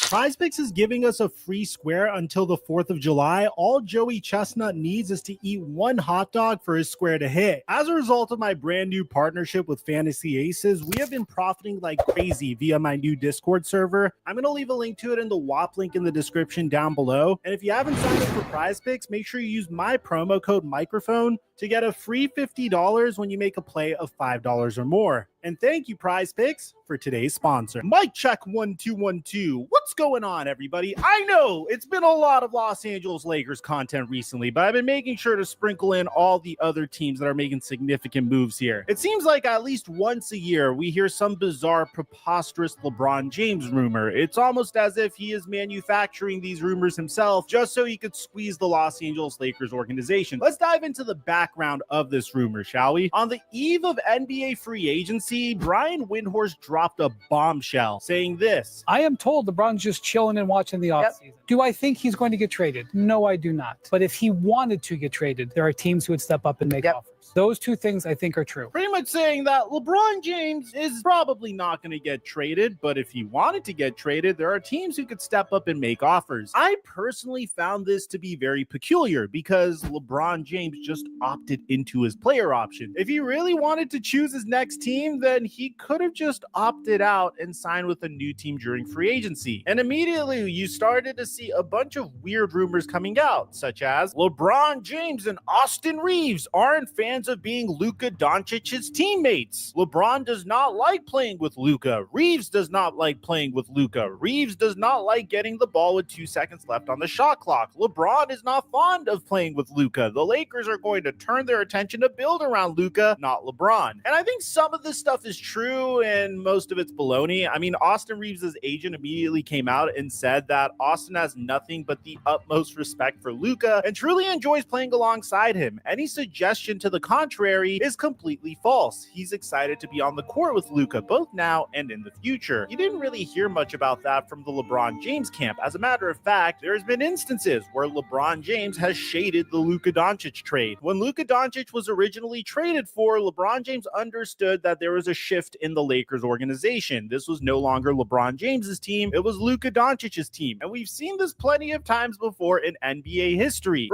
PrizePicks is giving us a free square until the 4th of July. All Joey Chestnut needs is to eat one hot dog for his square to hit. As a result of my brand new partnership with Fantasy Aces, we have been profiting like crazy via my new Discord server. I'm going to leave a link to it in the WAP link in the description down below. And if you haven't signed up for PrizePicks, make sure you use my promo code microphone to get a free $50 when you make a play of $5 or more. And thank you, PrizePicks, for today's sponsor. Mic check 1 2 1 2. What's going on, everybody? I know it's been a lot of Los Angeles Lakers content recently, but I've been making sure to sprinkle in all the other teams that are making significant moves here. It seems like at least once a year we hear some bizarre, preposterous LeBron James rumor. It's almost as if he is manufacturing these rumors himself just so he could squeeze the Los Angeles Lakers organization. Let's dive into the background of this rumor, shall we? On the eve of NBA free agency, Brian Windhorst dropped a bombshell saying this: I am told LeBron's just chilling and watching the offseason. Do I think he's going to get traded? No, I do not. But if he wanted to get traded, there are teams who would step up and make offers. Those two things I think are true. Pretty much saying that LeBron James is probably not going to get traded, but if he wanted to get traded, there are teams who could step up and make offers. I personally found this to be very peculiar because LeBron James just opted into his player option. If he really wanted to choose his next team, then he could have just opted out and signed with a new team during free agency. And immediately you started to see a bunch of weird rumors coming out, such as LeBron James and Austin Reeves aren't fans of being Luka Doncic's teammates. LeBron does not like playing with Luka. Reeves does not like playing with Luka. Reeves does not like getting the ball with 2 seconds left on the shot clock. LeBron is not fond of playing with Luka. The Lakers are going to turn their attention to build around Luka, not LeBron. And I think some of this stuff is true and most of it's baloney. I mean, Austin Reeves' agent immediately came out and said that Austin has nothing but the utmost respect for Luka and truly enjoys playing alongside him. Any suggestion to the contrary is completely false. He's excited to be on the court with Luka both now and in the future. You didn't really hear much about that from the LeBron James camp. As a matter of fact, there's been instances where LeBron James has shaded the Luka Doncic trade. When Luka Doncic was originally traded for, LeBron James understood that there was a shift in the Lakers organization. This was no longer LeBron James's team, it was Luka Doncic's team. And we've seen this plenty of times before in NBA history.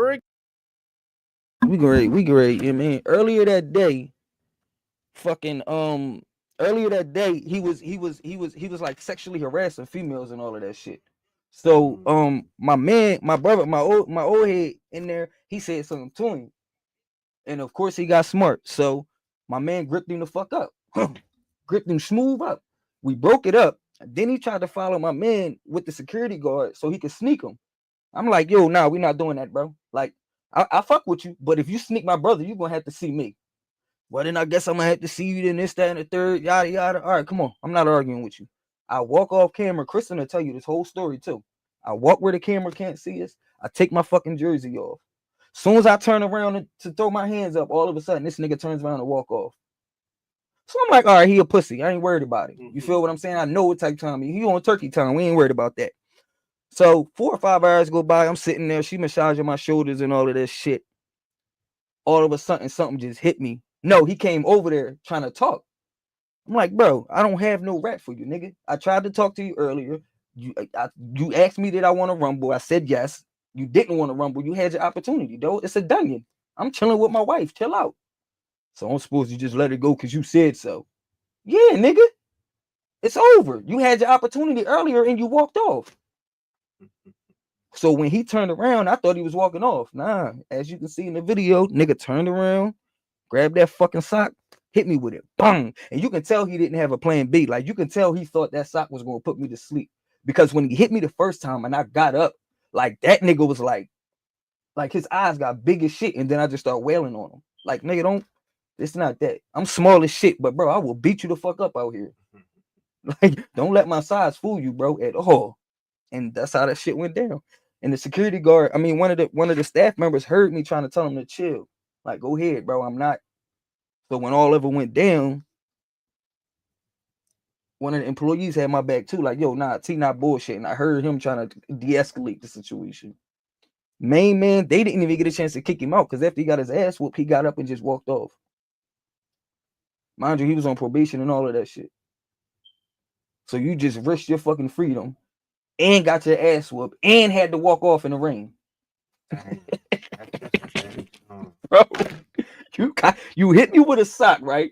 We great. You know what I mean? Earlier that day, he was like sexually harassing females and all of that shit. So my brother, my old head in there, he said something to him. And of course he got smart. So my man gripped him the fuck up. Gripped him smooth up. We broke it up. Then he tried to follow my man with the security guard so he could sneak him. I'm like, yo, nah, we're not doing that, bro. Like, I fuck with you, but if you sneak my brother, you're gonna have to see me. Well, then I guess I'm gonna have to see you, then this, that, and the third, yada, yada. All right, come on. I'm not arguing with you. I walk off camera. Kristen will tell you this whole story, too. I walk where the camera can't see us. I take my fucking jersey off. Soon as I turn around to throw my hands up, all of a sudden, this nigga turns around and walk off. So I'm like, all right, he a pussy. I ain't worried about it. You feel what I'm saying? I know what type of time he on turkey time. We ain't worried about that. So 4 or 5 hours go by. I'm sitting there. She massaging my shoulders and all of this shit. All of a sudden, something just hit me. No, he came over there trying to talk. I'm like, bro, I don't have no rap for you, nigga. I tried to talk to you earlier. You asked me did I want to rumble. I said yes. You didn't want to rumble. You had your opportunity, though. It's a dungeon. I'm chilling with my wife. Chill out. So I'm supposed to just let it go because you said so. Yeah, nigga. It's over. You had your opportunity earlier and you walked off. So when he turned around, I thought he was walking off. Nah, as you can see in the video, nigga turned around, grabbed that fucking sock, hit me with it. Bang! And you can tell he didn't have a plan B. Like, you can tell he thought that sock was going to put me to sleep. Because when he hit me the first time and I got up, like, that nigga was like his eyes got big as shit. And then I just started wailing on him. Like, nigga, it's not that. I'm small as shit, but, bro, I will beat you the fuck up out here. Like, don't let my size fool you, bro, at all. And that's how that shit went down. And the security guard, I mean, one of the staff members heard me trying to tell him to chill. Like, go ahead, bro. I'm not. So when all of it went down, one of the employees had my back too. Like, yo, nah, T not bullshitting. I heard him trying to de-escalate the situation. Main man, they didn't even get a chance to kick him out because after he got his ass whooped, he got up and just walked off. Mind you, he was on probation and all of that shit. So you just risked your fucking freedom and got your ass whooped and had to walk off in the ring. Bro, you hit me with a sock, right?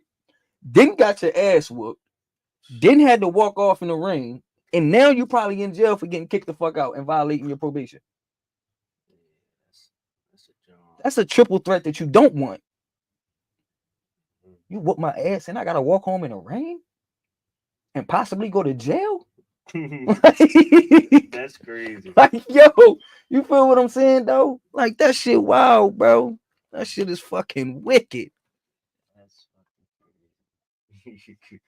Then got your ass whooped, then had to walk off in the ring, and now you're probably in jail for getting kicked the fuck out and violating your probation. That's a triple threat that you don't want. You whoop my ass and I gotta walk home in the rain and possibly go to jail? That's crazy. Like, yo, you feel what I'm saying though? Like, that shit wild, bro. That shit is fucking wicked. That's fucking crazy.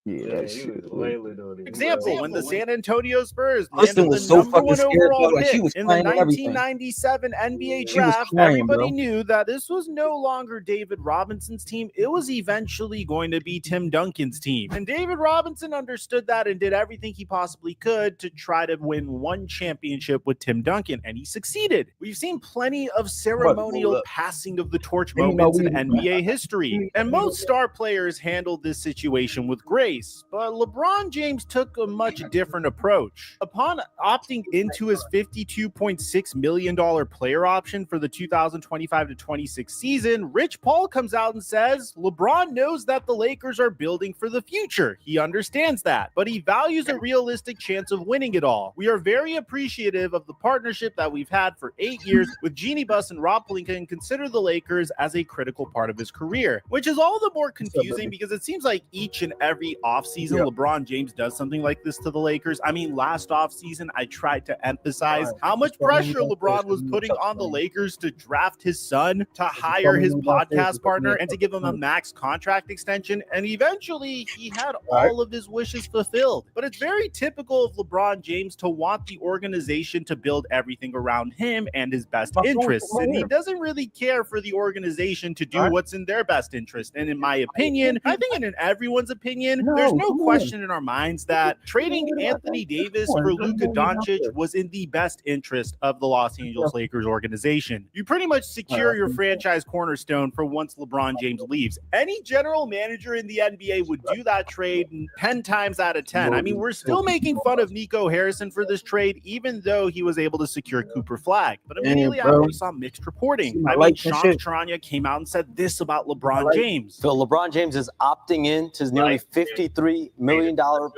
Yeah, that shit was wailing on it. Example, when the San Antonio Spurs Austin landed was the so number fucking one scared, overall bro. Like, she pick was in the crying and everything. 1997 NBA She was draft, crying, everybody bro. knew that this was no longer David Robinson's team. It was eventually going to be Tim Duncan's team. And David Robinson understood that and did everything he possibly could to try to win one championship with Tim Duncan, and he succeeded. We've seen plenty of ceremonial passing of the torch moments in NBA history, and most star players handled this situation with grace, but LeBron James took a much different approach. Upon opting into his $52.6 million player option for the 2025-26 season, Rich Paul comes out and says, LeBron knows that the Lakers are building for the future. He understands that, but he values a realistic chance of winning it all. We are very appreciative of the partnership that we've had for 8 years with Jeannie Buss and Rob Pelinka, and consider the Lakers as a critical part of his career, which is all the more confusing because it seems like each and every offseason, LeBron James does something like this to the Lakers. I mean, last offseason, I tried to emphasize how much pressure LeBron was putting on the Lakers to draft his son, to hire his podcast partner, and to give him a max contract extension. And eventually, he had all of his wishes fulfilled. But it's very typical of LeBron James to want the organization to build everything around him and his best interests. And he doesn't really care for the organization to do what's in their best interest. And in my opinion, I think in everyone's opinion, there's no question in our minds that trading Anthony Davis for Luka Doncic was in the best interest of the Los Angeles Lakers organization. You pretty much secure your franchise cornerstone for once LeBron James leaves. Any general manager in the NBA would do that trade 10 times out of 10. I mean, we're still making fun of Nico Harrison for this trade, even though he was able to secure Cooper Flag. But immediately after, we saw mixed reporting. I mean, Sean Charania came out and said this about LeBron James. So LeBron James is opting in to his nearly $53 million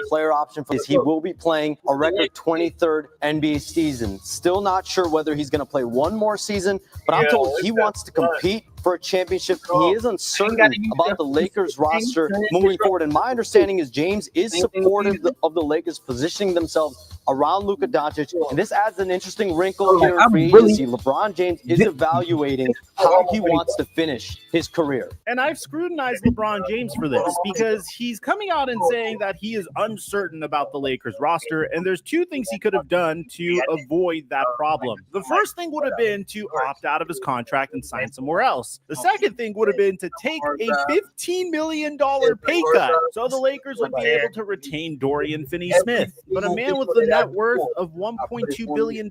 player option for this. He will be playing a record 23rd NBA season. Still not sure whether he's going to play one more season, but I'm told he wants to compete for a championship. He is uncertain about the Lakers roster moving forward. And my understanding is James is supportive of the Lakers positioning themselves around Luka Doncic. And this adds an interesting wrinkle here in free agency. LeBron James is evaluating how he wants to finish his career. And I've scrutinized LeBron James for this because he's coming out and saying that he is uncertain about the Lakers roster. And there's two things he could have done to avoid that problem. The first thing would have been to opt out of his contract and sign somewhere else. The second thing would have been to take a $15 million pay cut so the Lakers would be able to retain Dorian Finney-Smith. But a man with the net worth of $1.2 billion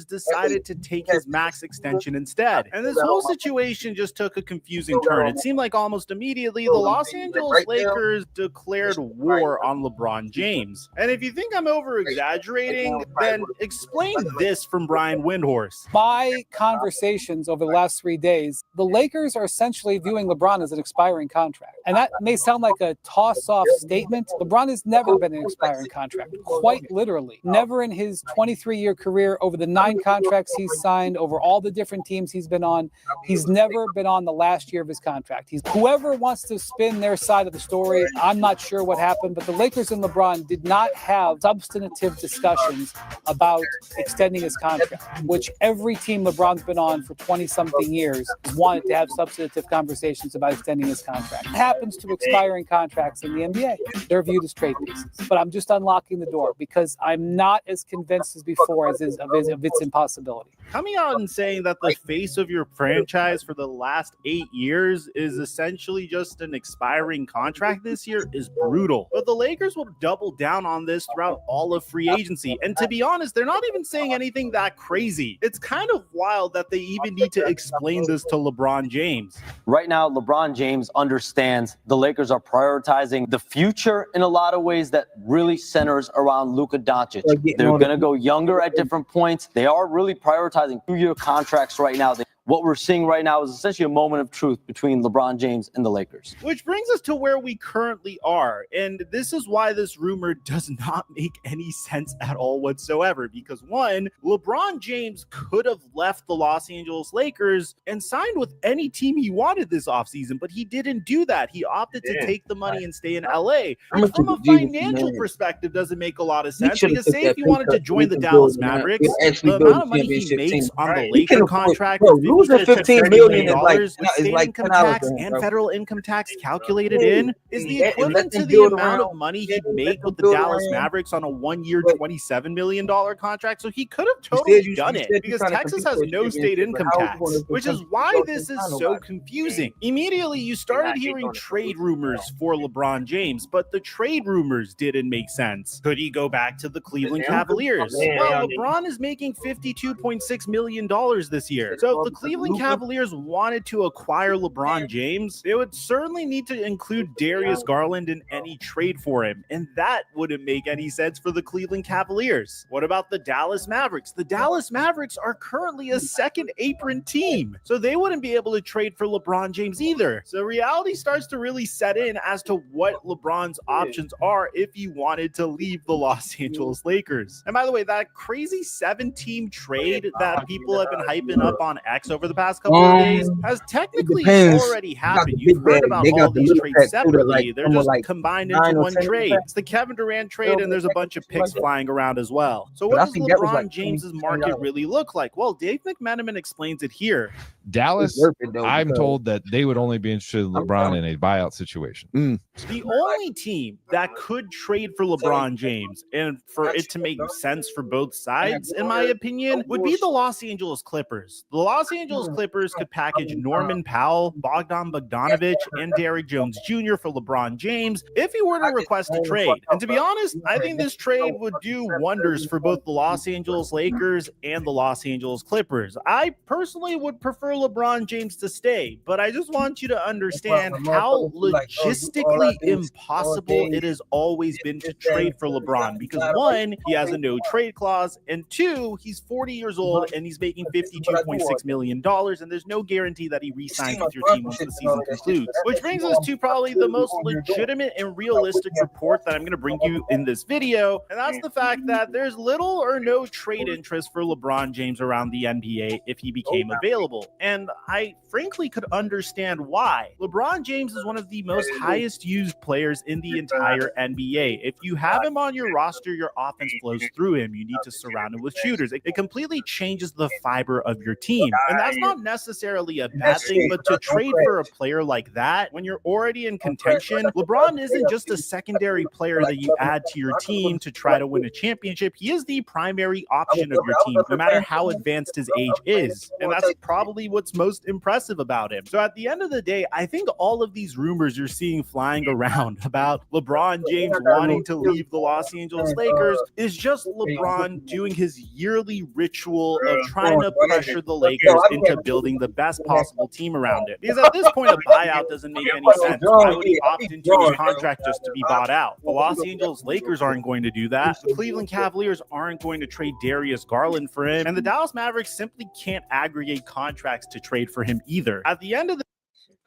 decided to take his max extension instead. And this whole situation just took a confusing turn. It seemed like almost immediately the Los Angeles Lakers declared war on LeBron James. And if you think I'm over-exaggerating, then explain this from Brian Windhorst. My conversations over the last 3 days, the Lakers are essentially viewing LeBron as an expiring contract. And that may sound like a toss-off statement. LeBron has never been an expiring contract, quite literally. Never in his 23-year career, over the 9 contracts he's signed, over all the different teams he's been on, he's never been on the last year of his contract. Whoever wants to spin their side of the story, I'm not sure what happened, but the Lakers and LeBron did not have substantive discussions about extending his contract, which every team LeBron's been on for 20-something years wanted to have substantive conversations about extending his contract. It happens to expiring contracts in the NBA. They're viewed as trade pieces. But I'm just unlocking the door because I'm not as convinced as before of its impossibility. Coming out and saying that the face of your franchise for the last 8 years is essentially just an expiring contract this year is brutal. But the Lakers will double down on this throughout all of free agency. And to be honest, they're not even saying anything that crazy. It's kind of wild that they even need to explain this to LeBron James. Right now, LeBron James understands the Lakers are prioritizing the future in a lot of ways that really centers around Luka Doncic. They're going to go younger at different points. They are really prioritizing 2-year contracts right now. What we're seeing right now is essentially a moment of truth between LeBron James and the Lakers. Which brings us to where we currently are. And this is why this rumor does not make any sense at all whatsoever. Because one, LeBron James could have left the Los Angeles Lakers and signed with any team he wanted this offseason, but he didn't do that. He opted to take the money and stay in LA. Which from a financial perspective doesn't make a lot of sense. Because say if he wanted to join the Dallas Mavericks, the amount of money he makes on the Laker contract, losing $15 million is like income tax and federal income tax calculated in is the equivalent to the amount of money he'd make with the Dallas Mavericks on a 1-year, $27 million contract. So he could have totally done it because Texas has no state income tax, which is why this is so confusing. Immediately, you started hearing trade rumors for LeBron James, but the trade rumors didn't make sense. Could he go back to the Cleveland Cavaliers? Well, LeBron is making $52.6 million this year. So if the Cleveland Cavaliers wanted to acquire LeBron James, they would certainly need to include Darius Garland in any trade for him, and that wouldn't make any sense for the Cleveland Cavaliers. What about the Dallas Mavericks? The Dallas Mavericks are currently a second apron team, so they wouldn't be able to trade for LeBron James either. So reality starts to really set in as to what LeBron's options are if he wanted to leave the Los Angeles Lakers. And by the way, that crazy 7-team trade that people have been hyping up on X over the past couple of days has technically already happened. You've heard about all these trades separately. They're just combined into one trade. It's the Kevin Durant trade, and there's a bunch of picks flying around as well. So what does LeBron James's market really look like? Well, Dave McMenamin explains it here. Dallas, I'm told that they would only be interested in LeBron in a buyout situation. The only team that could trade for LeBron James and for it to make sense for both sides, in my opinion, would be the Los Angeles Clippers. The Los Angeles Clippers could package Norman Powell, Bogdan Bogdanovic, and Derrick Jones Jr. for LeBron James if he were to request a trade. And to be honest, I think this trade would do wonders for both the Los Angeles Lakers and the Los Angeles Clippers. I personally would prefer LeBron James to stay, but I just want you to understand how logistically impossible it has always been to trade for LeBron, because one, he has a no trade clause, and two, he's 40 years old and he's making $52.6 million, and there's no guarantee that he re-signs with your team once the season concludes. Which brings us to probably the most legitimate and realistic report that I'm going to bring you in this video, and that's the fact that there's little or no trade interest for LeBron James around the NBA if he became available. And I frankly could understand why. LeBron James is one of the most highest used players in the entire NBA. If you have him on your roster, your offense flows through him. You need to surround him with shooters. It completely changes the fiber of your team. And that's not necessarily a bad thing, but to trade for a player like that, when you're already in contention, LeBron isn't just a secondary player that you add to your team to try to win a championship. He is the primary option of your team, no matter how advanced his age is. And that's probably what's most impressive about him. So at the end of the day, I think all of these rumors you're seeing flying around about LeBron James wanting to leave the Los Angeles Lakers is just LeBron doing his yearly ritual of trying to pressure the Lakers into building the best possible team around it. Because at this point, a buyout doesn't make any sense. Why would he opt into his contract just to be bought out? The Los Angeles Lakers aren't going to do that. The Cleveland Cavaliers aren't going to trade Darius Garland for him. And the Dallas Mavericks simply can't aggregate contracts to trade for him either. At the end of the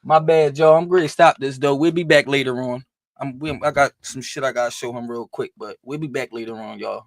My bad, y'all. I'm going to stop this, though. We'll be back later on. I got some shit I got to show him real quick, but we'll be back later on, y'all.